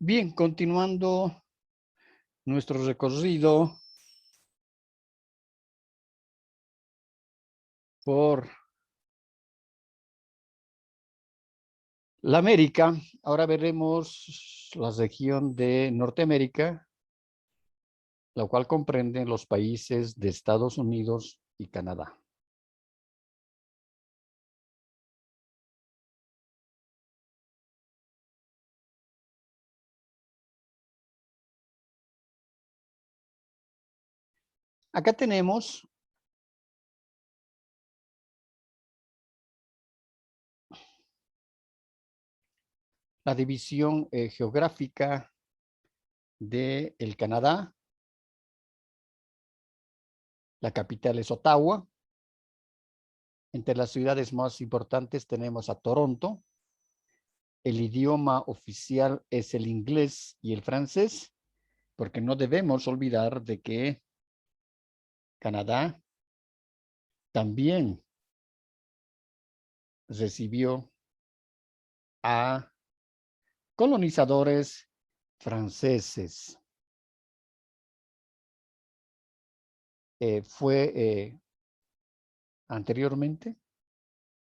Bien, continuando nuestro recorrido por la América, ahora veremos la región de Norteamérica, la cual comprende los países de Estados Unidos y Canadá. Acá tenemos la división geográfica del Canadá. La capital es Ottawa. Entre las ciudades más importantes tenemos a Toronto. El idioma oficial es el inglés y el francés, porque no debemos olvidar de que Canadá también recibió a colonizadores franceses. Fue anteriormente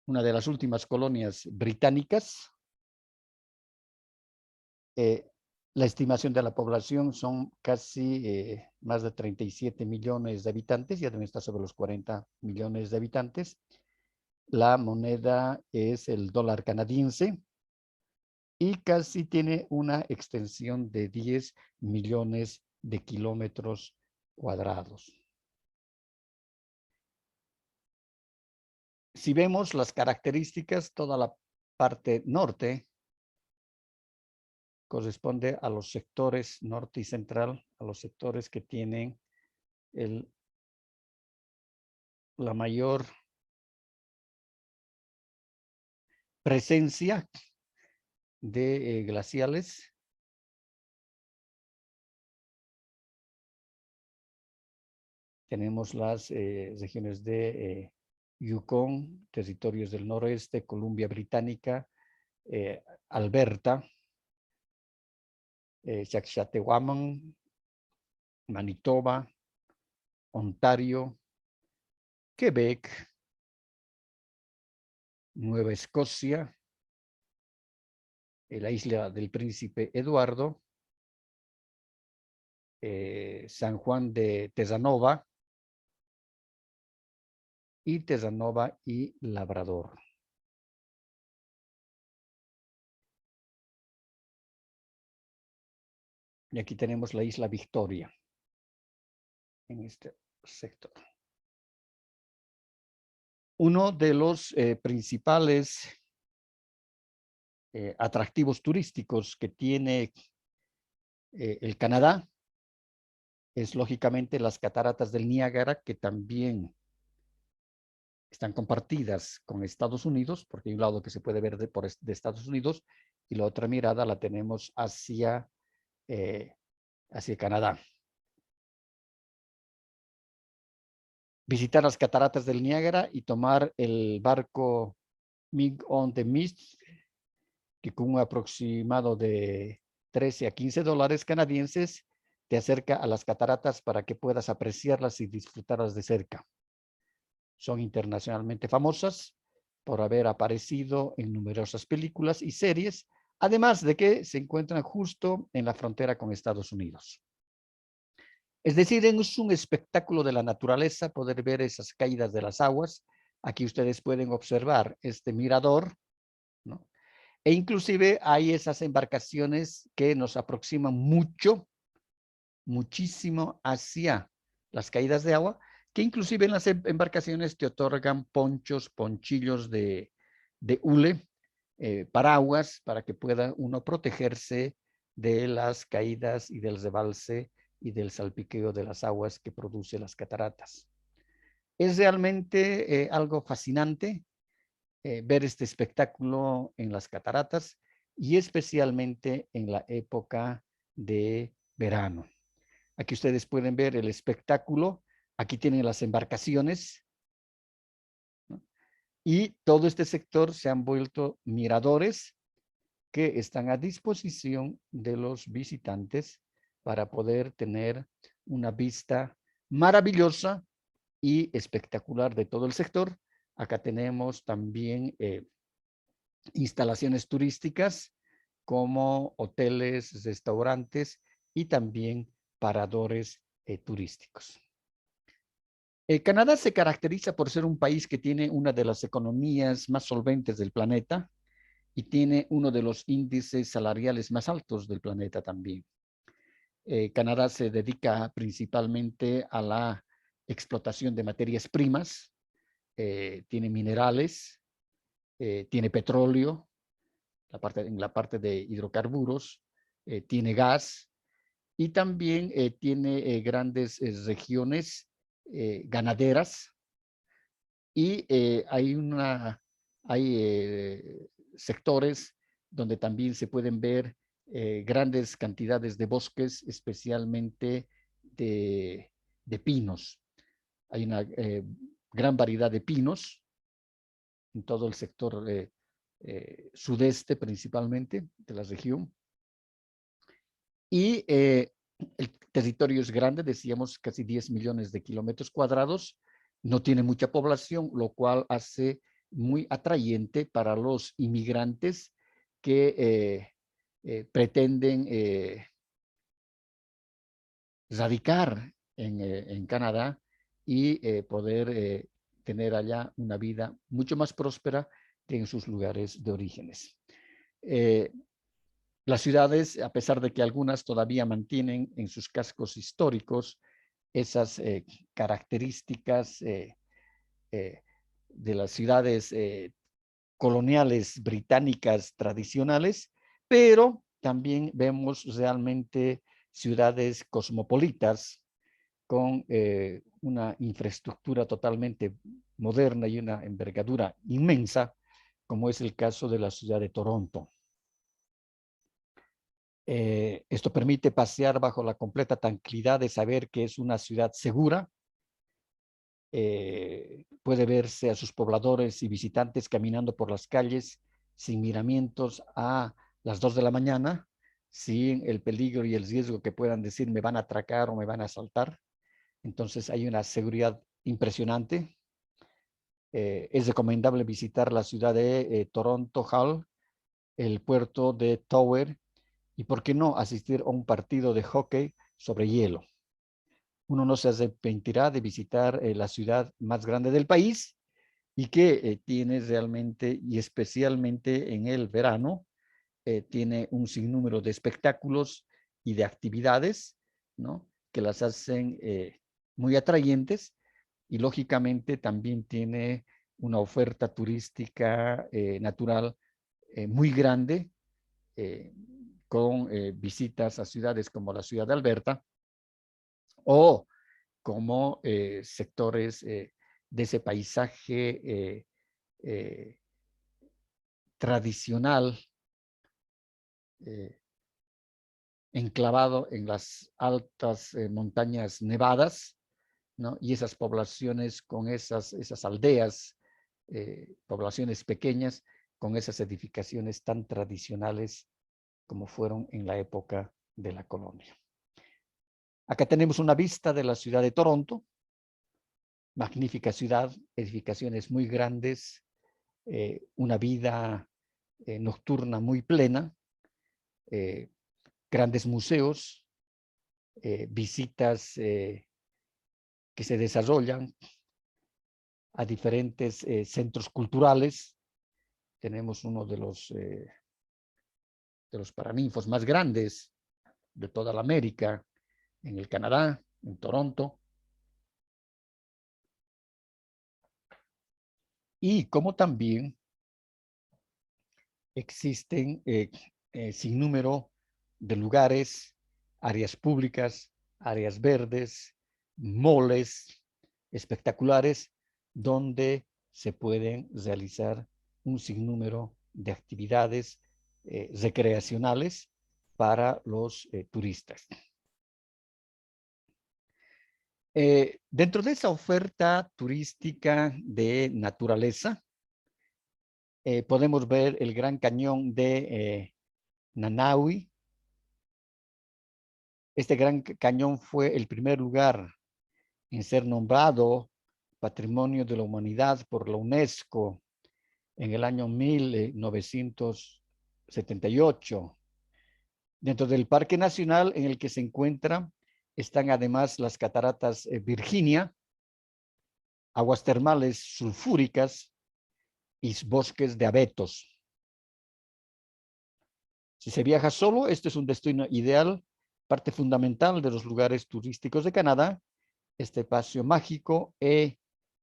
una de las últimas colonias británicas. La estimación de la población son casi más de 37 millones de habitantes, ya deben estar sobre los 40 millones de habitantes. La moneda es el dólar canadiense y casi tiene una extensión de 10 millones de kilómetros cuadrados. Si vemos las características, toda la parte norte corresponde a los sectores norte y central, a los sectores que tienen la mayor presencia de glaciales. Tenemos las regiones de Yukon, territorios del noroeste, Columbia Británica, Alberta, Saskatchewan, Manitoba, Ontario, Quebec, Nueva Escocia, la isla del Príncipe Eduardo, San Juan de Terranova y Labrador. Y aquí tenemos la isla Victoria en este sector. Uno de los principales atractivos turísticos que tiene el Canadá es lógicamente las cataratas del Niágara, que también están compartidas con Estados Unidos, porque hay un lado que se puede ver de Estados Unidos y la otra mirada la tenemos hacia Canadá. Visitar las cataratas del Niágara y tomar el barco Mig on the Mist, que con un aproximado de 13 a 15 dólares canadienses te acerca a las cataratas para que puedas apreciarlas y disfrutarlas de cerca. Son internacionalmente famosas por haber aparecido en numerosas películas y series, además de que se encuentran justo en la frontera con Estados Unidos. Es decir, es un espectáculo de la naturaleza poder ver esas caídas de las aguas. Aquí ustedes pueden observar este mirador, ¿no? E inclusive hay esas embarcaciones que nos aproximan muchísimo hacia las caídas de agua, que inclusive en las embarcaciones te otorgan ponchillos de hule, paraguas, para que pueda uno protegerse de las caídas y del rebalse y del salpiqueo de las aguas que produce las cataratas. Es realmente algo fascinante ver este espectáculo en las cataratas y especialmente en la época de verano. Aquí ustedes pueden ver el espectáculo. Aquí tienen las embarcaciones, ¿no? Y todo este sector se han vuelto miradores que están a disposición de los visitantes para poder tener una vista maravillosa y espectacular de todo el sector. Acá tenemos también instalaciones turísticas como hoteles, restaurantes y también paradores turísticos. Canadá se caracteriza por ser un país que tiene una de las economías más solventes del planeta y tiene uno de los índices salariales más altos del planeta también. Canadá se dedica principalmente a la explotación de materias primas, tiene minerales, tiene petróleo, en la parte de hidrocarburos, tiene gas y también tiene grandes regiones ganaderas y hay sectores donde también se pueden ver grandes cantidades de bosques, especialmente de pinos. Hay una gran variedad de pinos en todo el sector sudeste principalmente de la región. Y el territorio es grande, decíamos casi 10 millones de kilómetros cuadrados, no tiene mucha población, lo cual hace muy atrayente para los inmigrantes que pretenden radicar en Canadá y poder tener allá una vida mucho más próspera que en sus lugares de orígenes. Las ciudades, a pesar de que algunas todavía mantienen en sus cascos históricos esas características de las ciudades coloniales británicas tradicionales, pero también vemos realmente ciudades cosmopolitas con una infraestructura totalmente moderna y una envergadura inmensa, como es el caso de la ciudad de Toronto. Esto permite pasear bajo la completa tranquilidad de saber que es una ciudad segura. Puede verse a sus pobladores y visitantes caminando por las calles sin miramientos a las 2 de la mañana, sin el peligro y el riesgo que puedan decir me van a atracar o me van a asaltar. Entonces hay una seguridad impresionante. Es recomendable visitar la ciudad de Toronto Hall, el puerto de Tower y, ¿por qué no, asistir a un partido de hockey sobre hielo? Uno no se arrepentirá de visitar la ciudad más grande del país y que tiene realmente, y especialmente en el verano, tiene un sinnúmero de espectáculos y de actividades, ¿no?, que las hacen muy atrayentes y lógicamente también tiene una oferta turística natural muy grande, con visitas a ciudades como la ciudad de Alberta o como sectores de ese paisaje tradicional enclavado en las altas montañas nevadas, ¿no? Y esas poblaciones con esas aldeas, poblaciones pequeñas, con esas edificaciones tan tradicionales como fueron en la época de la colonia. Acá tenemos una vista de la ciudad de Toronto, magnífica ciudad, edificaciones muy grandes, una vida nocturna muy plena, grandes museos, visitas que se desarrollan a diferentes centros culturales. Tenemos uno de los paraninfos más grandes de toda la América, en el Canadá, en Toronto. Y como también existen sin número de lugares, áreas públicas, áreas verdes, moles espectaculares, donde se pueden realizar un sinnúmero de actividades recreacionales para los turistas. Dentro de esa oferta turística de naturaleza, podemos ver el Gran Cañón de Nanaui. Este gran cañón fue el primer lugar en ser nombrado Patrimonio de la Humanidad por la UNESCO en el año 1978. Dentro del Parque Nacional en el que se encuentra están además las cataratas Virginia, aguas termales sulfúricas y bosques de abetos. Si se viaja solo, este es un destino ideal, parte fundamental de los lugares turísticos de Canadá, este espacio mágico e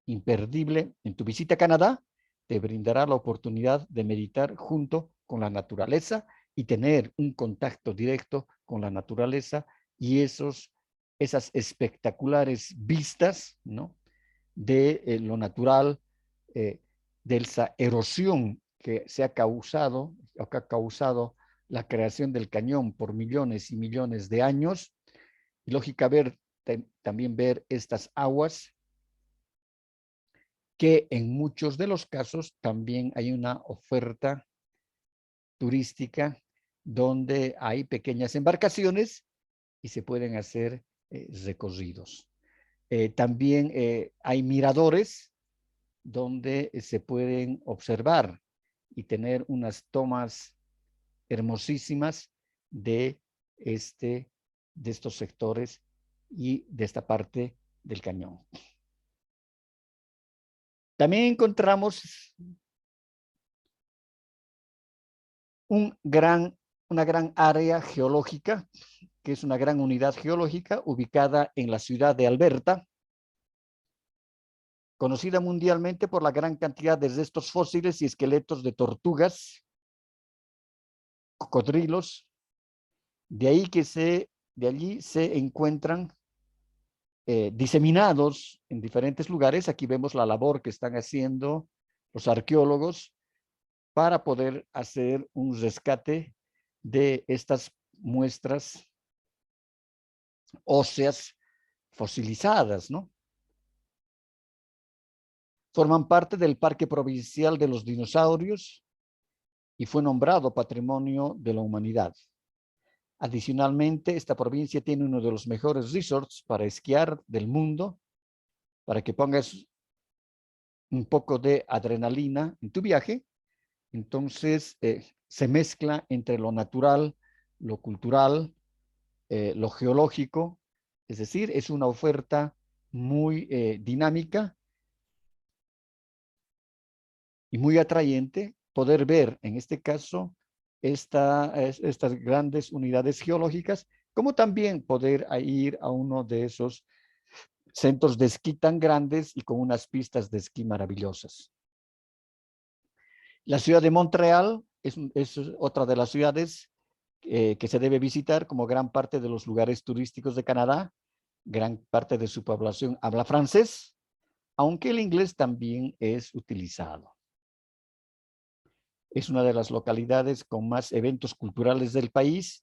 imperdible en tu visita a Canadá te brindará la oportunidad de meditar junto con la naturaleza y tener un contacto directo con la naturaleza y esas espectaculares vistas, ¿no?, de lo natural, de esa erosión que se ha causado, o que ha causado la creación del cañón por millones y millones de años. Y también ver estas aguas, que en muchos de los casos también hay una oferta turística donde hay pequeñas embarcaciones y se pueden hacer recorridos. También hay miradores donde se pueden observar y tener unas tomas hermosísimas de estos sectores y de esta parte del cañón. También encontramos una gran área geológica, que es una gran unidad geológica ubicada en la ciudad de Alberta, conocida mundialmente por la gran cantidad de restos fósiles y esqueletos de tortugas, cocodrilos. De allí se encuentran diseminados en diferentes lugares. Aquí vemos la labor que están haciendo los arqueólogos para poder hacer un rescate de estas muestras óseas fosilizadas, ¿no? Forman parte del Parque Provincial de los Dinosaurios y fue nombrado Patrimonio de la Humanidad. Adicionalmente, esta provincia tiene uno de los mejores resorts para esquiar del mundo, para que pongas un poco de adrenalina en tu viaje. Entonces, se mezcla entre lo natural, lo cultural, lo geológico, es decir, es una oferta muy dinámica y muy atrayente poder ver, en este caso, estas grandes unidades geológicas, como también poder ir a uno de esos centros de esquí tan grandes y con unas pistas de esquí maravillosas. La ciudad de Montreal es otra de las ciudades que se debe visitar, como gran parte de los lugares turísticos de Canadá. Gran parte de su población habla francés, aunque el inglés también es utilizado. Es una de las localidades con más eventos culturales del país,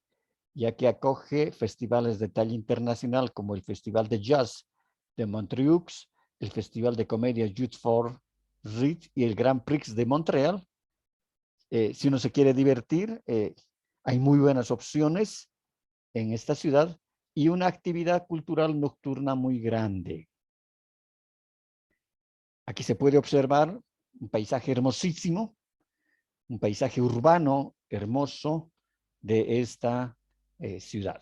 ya que acoge festivales de talla internacional como el Festival de Jazz de Montreux, el Festival de Comedia Youth for Reed y el Grand Prix de Montreal. Si uno se quiere divertir, hay muy buenas opciones en esta ciudad y una actividad cultural nocturna muy grande. Aquí se puede observar un paisaje hermosísimo, un paisaje urbano hermoso de esta ciudad.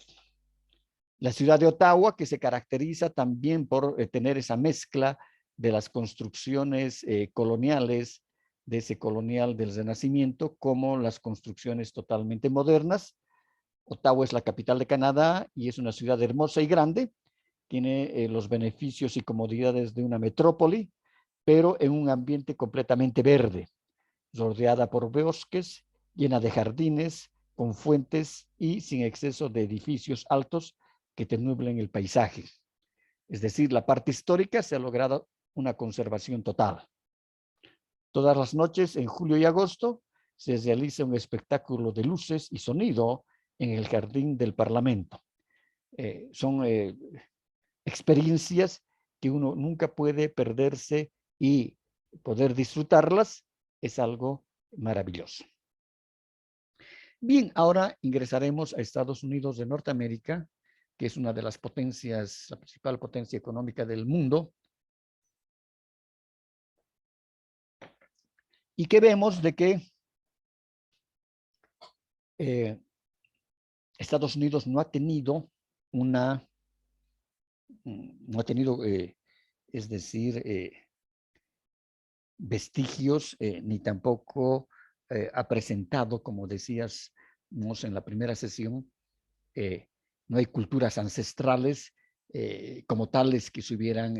La ciudad de Ottawa, que se caracteriza también por tener esa mezcla de las construcciones coloniales, de ese colonial del Renacimiento, como las construcciones totalmente modernas. Ottawa es la capital de Canadá y es una ciudad hermosa y grande. Tiene los beneficios y comodidades de una metrópoli, pero en un ambiente completamente verde, rodeada por bosques, llena de jardines, con fuentes y sin exceso de edificios altos que te nublen el paisaje. Es decir, la parte histórica se ha logrado una conservación total. Todas las noches, en julio y agosto, se realiza un espectáculo de luces y sonido en el jardín del Parlamento. Son experiencias que uno nunca puede perderse y poder disfrutarlas es algo maravilloso. Bien, ahora ingresaremos a Estados Unidos de Norteamérica, que es una de las potencias, la principal potencia económica del mundo, y que vemos de que Estados Unidos no ha tenido es decir, vestigios, ni tampoco ha presentado, como decíamos en la primera sesión, no hay culturas ancestrales como tales que hubieran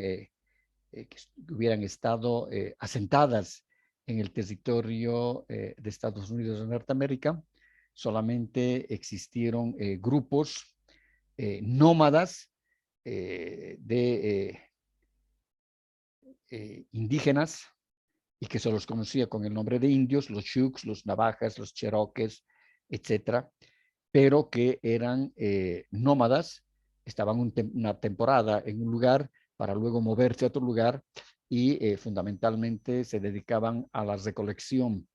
estado asentadas en el territorio de Estados Unidos de Norteamérica. Solamente existieron grupos nómadas de indígenas, y que se los conocía con el nombre de indios, los Sioux, los Navajas, los Cherokees, etcétera, pero que eran nómadas, estaban una temporada en un lugar para luego moverse a otro lugar y fundamentalmente se dedicaban a la recolección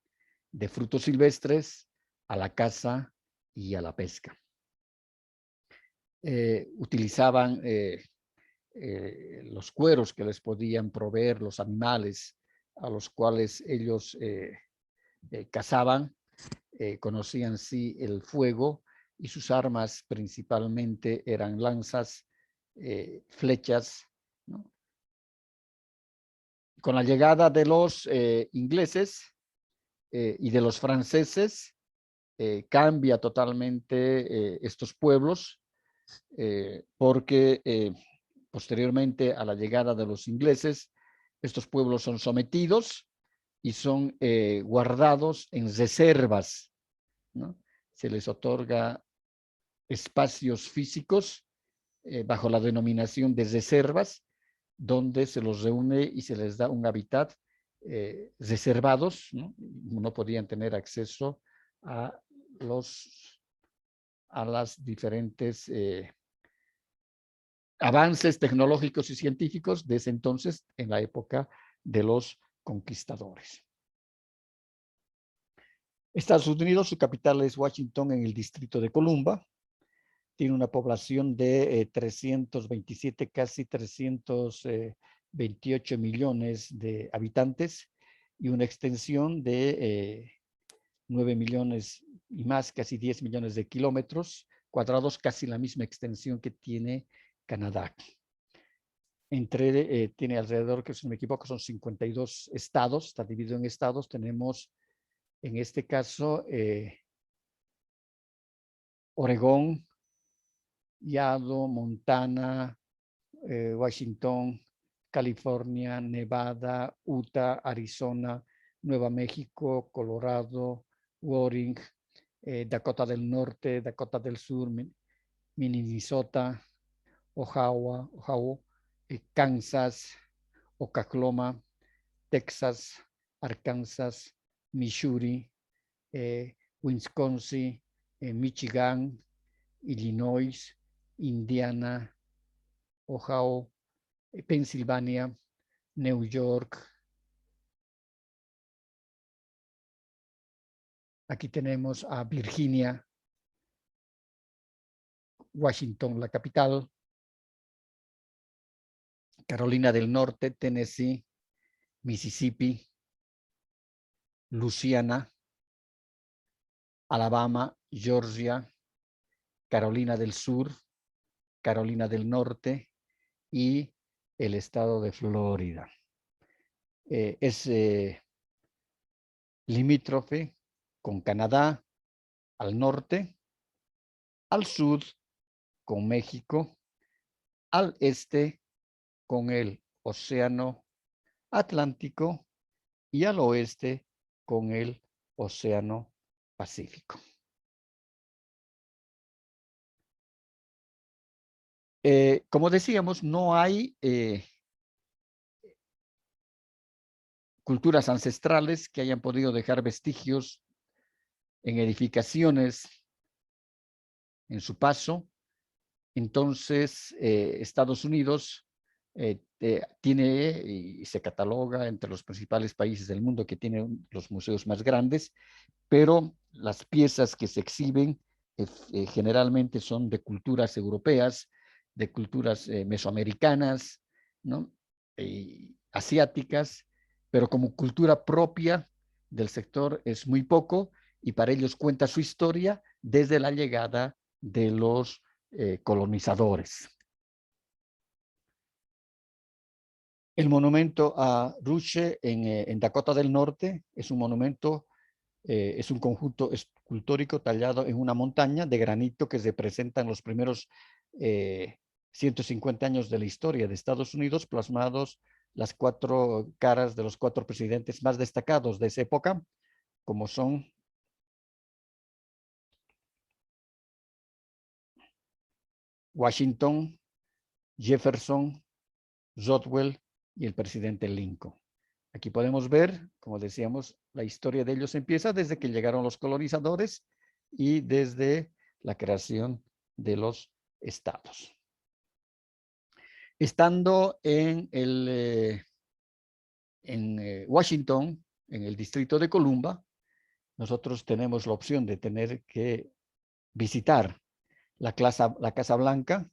de frutos silvestres, a la caza y a la pesca. Utilizaban los cueros que les podían proveer los animales a los cuales ellos cazaban, conocían sí el fuego, y sus armas principalmente eran lanzas, flechas, ¿no? Con la llegada de los ingleses y de los franceses, cambia totalmente estos pueblos, porque posteriormente a la llegada de los ingleses, estos pueblos son sometidos y son guardados en reservas, ¿no? Se les otorga espacios físicos bajo la denominación de reservas, donde se los reúne y se les da un hábitat reservados, ¿no? No podían tener acceso a las diferentes avances tecnológicos y científicos de ese entonces, en la época de los conquistadores. Estados Unidos, su capital es Washington, en el distrito de Columbia. Tiene una población de 327, casi 328 millones de habitantes, y una extensión de 9 millones y más, casi 10 millones de kilómetros cuadrados, casi la misma extensión que tiene Canadá. Tiene alrededor, que si no me equivoco, son 52 estados, está dividido en estados. Tenemos, en este caso, Oregón, Idaho, Montana, Washington, California, Nevada, Utah, Arizona, Nueva México, Colorado, Wyoming, Dakota del Norte, Dakota del Sur, Minnesota, Ohio, Kansas, Oklahoma, Texas, Arkansas, Missouri, Wisconsin, Michigan, Illinois, Indiana, Ohio, Pensilvania, New York. Aquí tenemos a Virginia, Washington, la capital, Carolina del Norte, Tennessee, Mississippi, Luisiana, Alabama, Georgia, Carolina del Sur, Carolina del Norte y el estado de Florida. Es limítrofe con Canadá al norte, al sur con México, al este con el Océano Atlántico y al oeste con el Océano Pacífico. Como decíamos, no hay culturas ancestrales que hayan podido dejar vestigios en edificaciones en su paso. Entonces, Estados Unidos tiene y se cataloga entre los principales países del mundo que tienen los museos más grandes, pero las piezas que se exhiben generalmente son de culturas europeas, de culturas mesoamericanas, ¿no? Asiáticas, pero como cultura propia del sector es muy poco, y para ellos cuenta su historia desde la llegada de los colonizadores. El monumento a Ruche en Dakota del Norte es un monumento, es un conjunto escultórico tallado en una montaña de granito que representan los primeros 150 años de la historia de Estados Unidos, plasmados las 4 caras de los 4 presidentes más destacados de esa época, como son Washington, Jefferson, Roosevelt y el presidente Lincoln. Aquí podemos ver, como decíamos, la historia de ellos empieza desde que llegaron los colonizadores y desde la creación de los estados. Estando en Washington, en el distrito de Columbia, nosotros tenemos la opción de tener que visitar la Casa Blanca,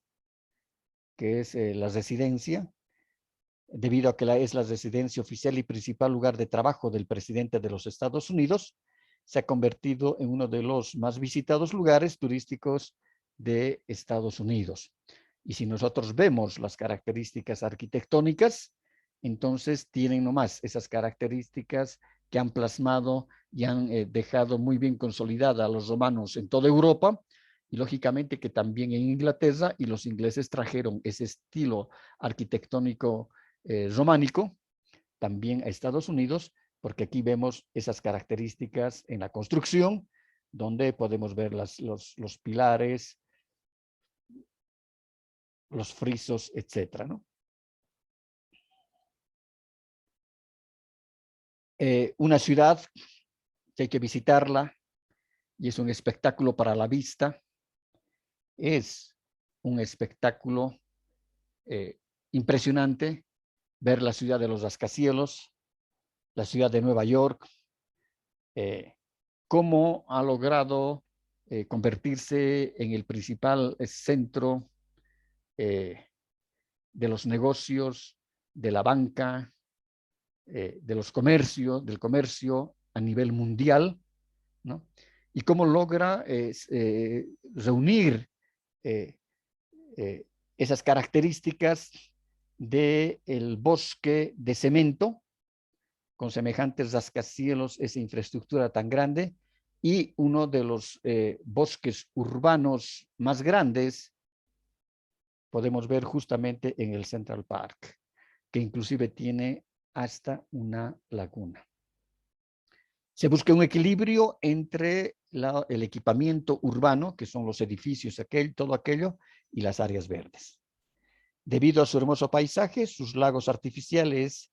que es la residencia, debido a que es la residencia oficial y principal lugar de trabajo del presidente de los Estados Unidos. Se ha convertido en uno de los más visitados lugares turísticos de Estados Unidos. Y si nosotros vemos las características arquitectónicas, entonces tienen nomás esas características que han plasmado y han dejado muy bien consolidada a los romanos en toda Europa, y lógicamente que también en Inglaterra, y los ingleses trajeron ese estilo arquitectónico románico también a Estados Unidos, porque aquí vemos esas características en la construcción, donde podemos ver los pilares, los frisos, etcétera, ¿no? Una ciudad que hay que visitarla y es un espectáculo para la vista. Es un espectáculo impresionante ver la ciudad de los rascacielos, la ciudad de Nueva York, cómo ha logrado convertirse en el principal centro de los negocios, de la banca, de los comercios, del comercio a nivel mundial, ¿no? Y cómo logra reunir esas características del bosque de cemento, con semejantes rascacielos, esa infraestructura tan grande, y uno de los bosques urbanos más grandes podemos ver justamente en el Central Park, que inclusive tiene hasta una laguna. Se busca un equilibrio entre el equipamiento urbano, que son los edificios, todo aquello, y las áreas verdes. Debido a su hermoso paisaje, sus lagos artificiales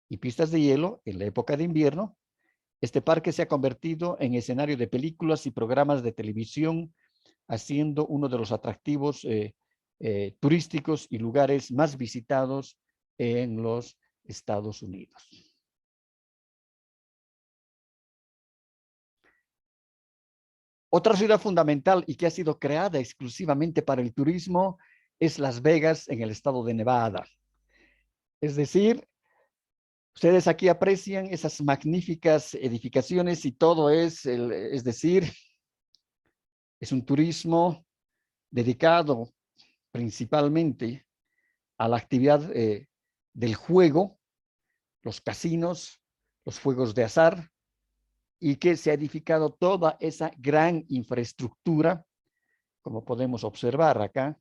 y pistas de hielo en la época de invierno, este parque se ha convertido en escenario de películas y programas de televisión, haciendo uno de los atractivos turísticos y lugares más visitados en los Estados Unidos. Otra ciudad fundamental y que ha sido creada exclusivamente para el turismo es Las Vegas, en el estado de Nevada. Es decir, ustedes aquí aprecian esas magníficas edificaciones y todo es decir, es un turismo dedicado principalmente a la actividad del juego, los casinos, los juegos de azar, y que se ha edificado toda esa gran infraestructura, como podemos observar acá,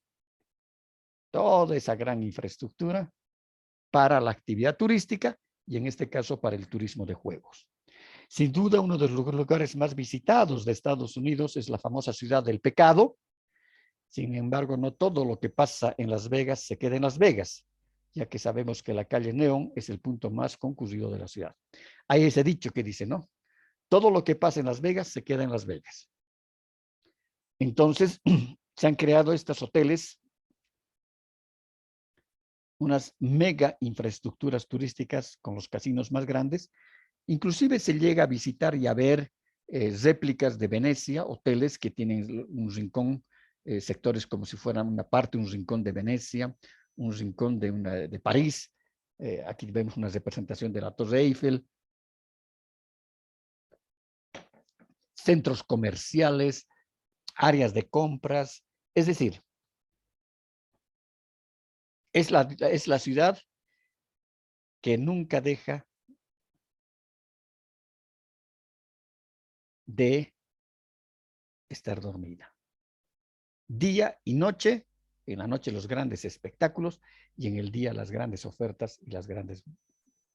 toda esa gran infraestructura para la actividad turística y en este caso para el turismo de juegos. Sin duda, uno de los lugares más visitados de Estados Unidos es la famosa ciudad del pecado. Sin embargo, no todo lo que pasa en Las Vegas se queda en Las Vegas, ya que sabemos que la calle Neón es el punto más concurrido de la ciudad. Hay ese dicho que dice, ¿no? Todo lo que pasa en Las Vegas se queda en Las Vegas. Entonces, se han creado estos hoteles unas mega infraestructuras turísticas con los casinos más grandes. Inclusive se llega a visitar y a ver réplicas de Venecia, hoteles que tienen un rincón, sectores como si fueran una parte, un rincón de Venecia, un rincón de París. Aquí vemos una representación de la Torre Eiffel, centros comerciales, áreas de compras. Es decir, es la ciudad que nunca deja de estar dormida. Día y noche, en la noche los grandes espectáculos y en el día las grandes ofertas y las grandes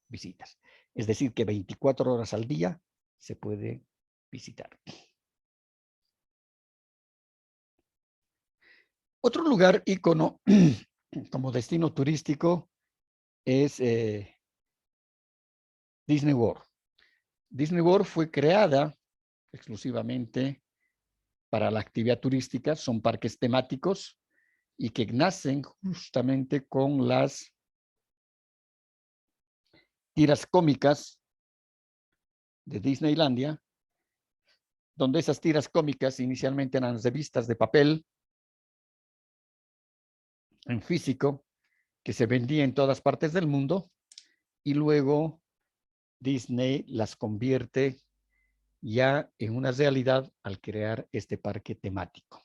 visitas. Es decir, que 24 horas al día se puede visitar. Otro lugar ícono como destino turístico es Disney World. Disney World fue creada exclusivamente para la actividad turística, son parques temáticos y que nacen justamente con las tiras cómicas de Disneylandia, donde esas tiras cómicas inicialmente eran revistas de papel en físico que se vendía en todas partes del mundo y luego Disney las convierte ya en una realidad al crear este parque temático.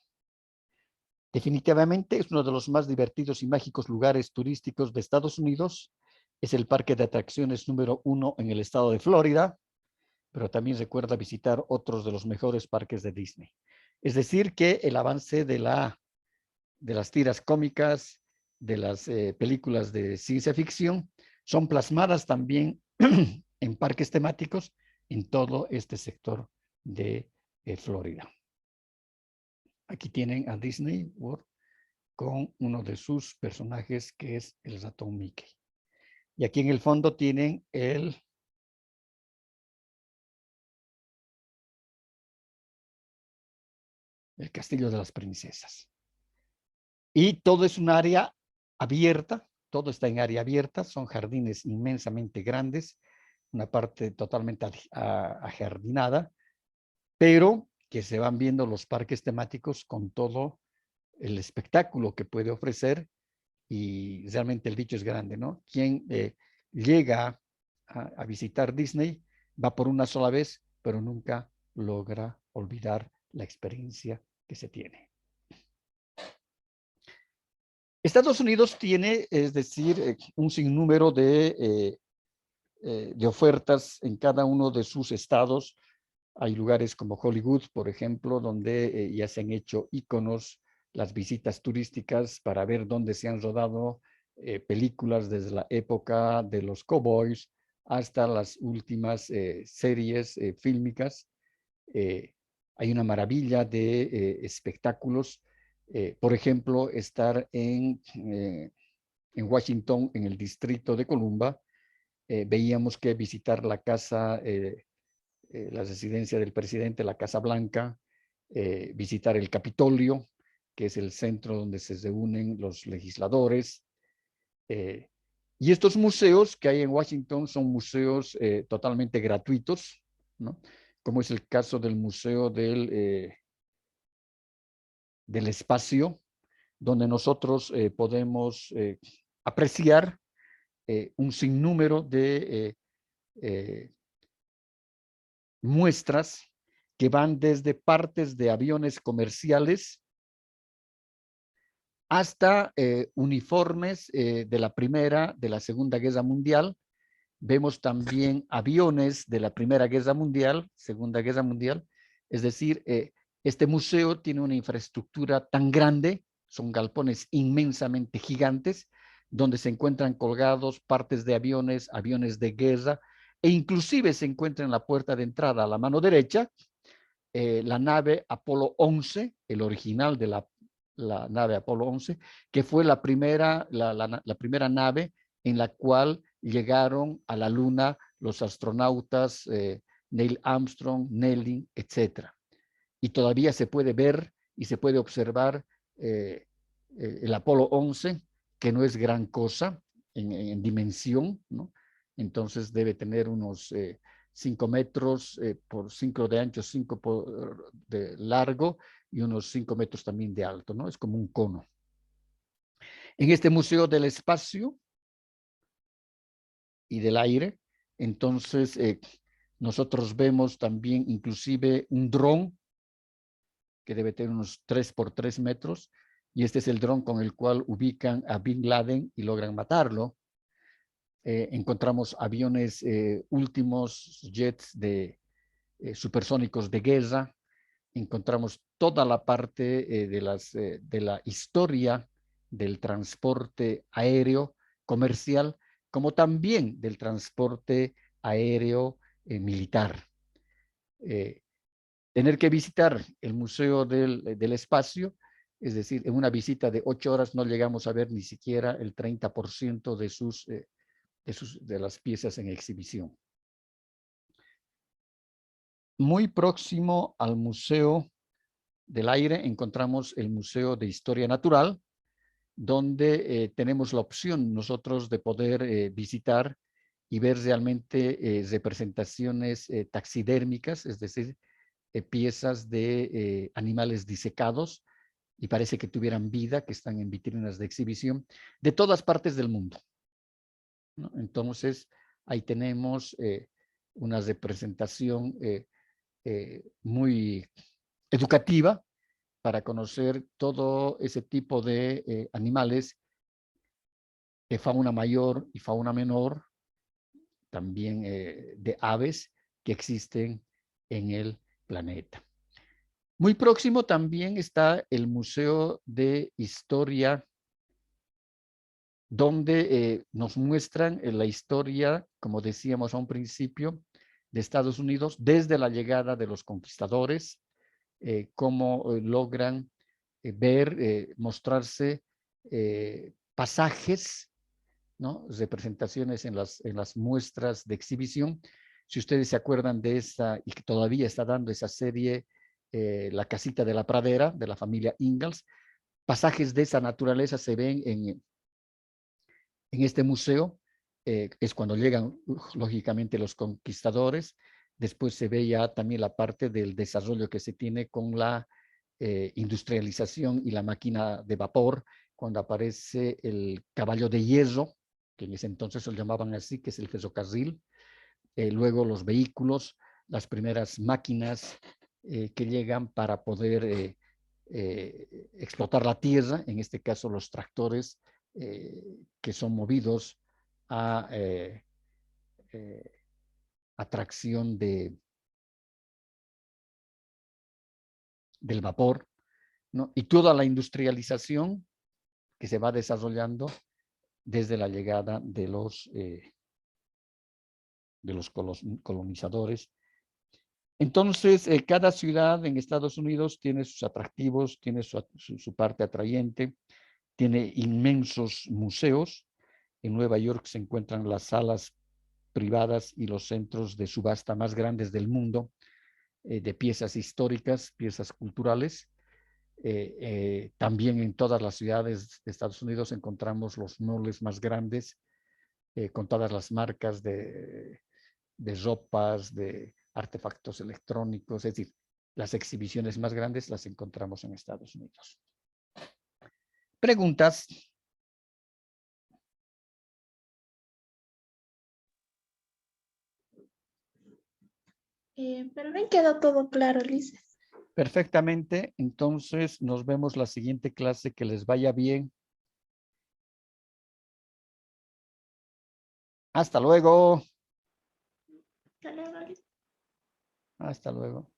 Definitivamente es uno de los más divertidos y mágicos lugares turísticos de Estados Unidos. Es el parque de atracciones número 1 en el estado de Florida, pero también recuerda visitar otros de los mejores parques de Disney. Es decir, que el avance de las tiras cómicas, de las películas de ciencia ficción, son plasmadas también en parques temáticos en todo este sector de Florida. Aquí tienen a Disney World con uno de sus personajes que es el ratón Mickey. Y aquí en el fondo tienen el Castillo de las Princesas. Y todo es un área abierta, todo está en área abierta, son jardines inmensamente grandes, una parte totalmente ajardinada, pero que se van viendo los parques temáticos con todo el espectáculo que puede ofrecer y realmente el dicho es grande, ¿no? Quien llega a visitar Disney va por una sola vez, pero nunca logra olvidar la experiencia que se tiene. Estados Unidos tiene, es decir, un sinnúmero de ofertas en cada uno de sus estados. Hay lugares como Hollywood, por ejemplo, donde ya se han hecho íconos, las visitas turísticas para ver dónde se han rodado películas desde la época de los cowboys hasta las últimas series fílmicas. Hay una maravilla de espectáculos. Por ejemplo, estar en Washington, en el distrito de Columbia, veíamos que visitar la casa, la residencia del presidente, la Casa Blanca, visitar el Capitolio, que es el centro donde se reúnen los legisladores. Y estos museos que hay en Washington son museos totalmente gratuitos, ¿no? Como es el caso del Museo del Espacio, donde nosotros podemos apreciar un sinnúmero de muestras que van desde partes de aviones comerciales hasta uniformes de la Primera, de la Segunda Guerra Mundial. Vemos también aviones de la Primera Guerra Mundial, Segunda Guerra Mundial. Es decir, este museo tiene una infraestructura tan grande, son galpones inmensamente gigantes, donde se encuentran colgados partes de aviones, aviones de guerra, e inclusive se encuentra en la puerta de entrada a la mano derecha la nave Apolo 11, el original de la nave Apolo 11, que fue la primera nave en la cual llegaron a la Luna los astronautas Neil Armstrong, Nelly, etc. Y todavía se puede ver y se puede observar el Apolo 11, que no es gran cosa, en dimensión, ¿no? Entonces debe tener unos 5 metros por 5 de ancho, 5 de largo y unos 5 metros también de alto, ¿no? Es como un cono. En este Museo del Espacio y del Aire, entonces nosotros vemos también inclusive un dron que debe tener unos 3 por 3 metros, y este es el dron con el cual ubican a Bin Laden y logran matarlo. Encontramos aviones últimos, jets de supersónicos de guerra. Encontramos toda la parte de la historia del transporte aéreo comercial, como también del transporte aéreo militar. Tener que visitar el Museo del Espacio, es decir, en una visita de 8 horas no llegamos a ver ni siquiera el 30% de las piezas en exhibición. Muy próximo al Museo del Aire encontramos el Museo de Historia Natural, donde tenemos la opción nosotros de poder visitar y ver realmente representaciones taxidérmicas, es decir, piezas de animales disecados y parece que tuvieran vida, que están en vitrinas de exhibición de todas partes del mundo, ¿no? Entonces, ahí tenemos una representación muy educativa para conocer todo ese tipo de animales de fauna mayor y fauna menor, también de aves que existen en el planeta. Muy próximo también está el Museo de Historia, donde nos muestran la historia, como decíamos a un principio, de Estados Unidos desde la llegada de los conquistadores, cómo logran ver, mostrarse pasajes, ¿no? Representaciones en las muestras de exhibición. Si ustedes se acuerdan de esa, y que todavía está dando esa serie, La casita de la pradera, de la familia Ingalls, pasajes de esa naturaleza se ven en este museo. Es cuando llegan, lógicamente, los conquistadores. Después se ve ya también la parte del desarrollo que se tiene con la industrialización y la máquina de vapor, cuando aparece el caballo de hierro, que en ese entonces lo llamaban así, que es el ferrocarril. Luego los vehículos, las primeras máquinas que llegan para poder explotar la tierra, en este caso los tractores, que son movidos a tracción del vapor, ¿no? Y toda la industrialización que se va desarrollando desde la llegada de los colonizadores. Entonces, cada ciudad en Estados Unidos tiene sus atractivos, tiene su parte atrayente, tiene inmensos museos. En Nueva York se encuentran las salas privadas y los centros de subasta más grandes del mundo, de piezas históricas, piezas culturales. También en todas las ciudades de Estados Unidos encontramos los malls más grandes, con todas las marcas de ropas, de artefactos electrónicos, es decir, las exhibiciones más grandes las encontramos en Estados Unidos. ¿Preguntas? Pero me quedó todo claro, Liz. Perfectamente. Entonces nos vemos la siguiente clase. Que les vaya bien. Hasta luego. Hasta luego, Liz. Hasta luego.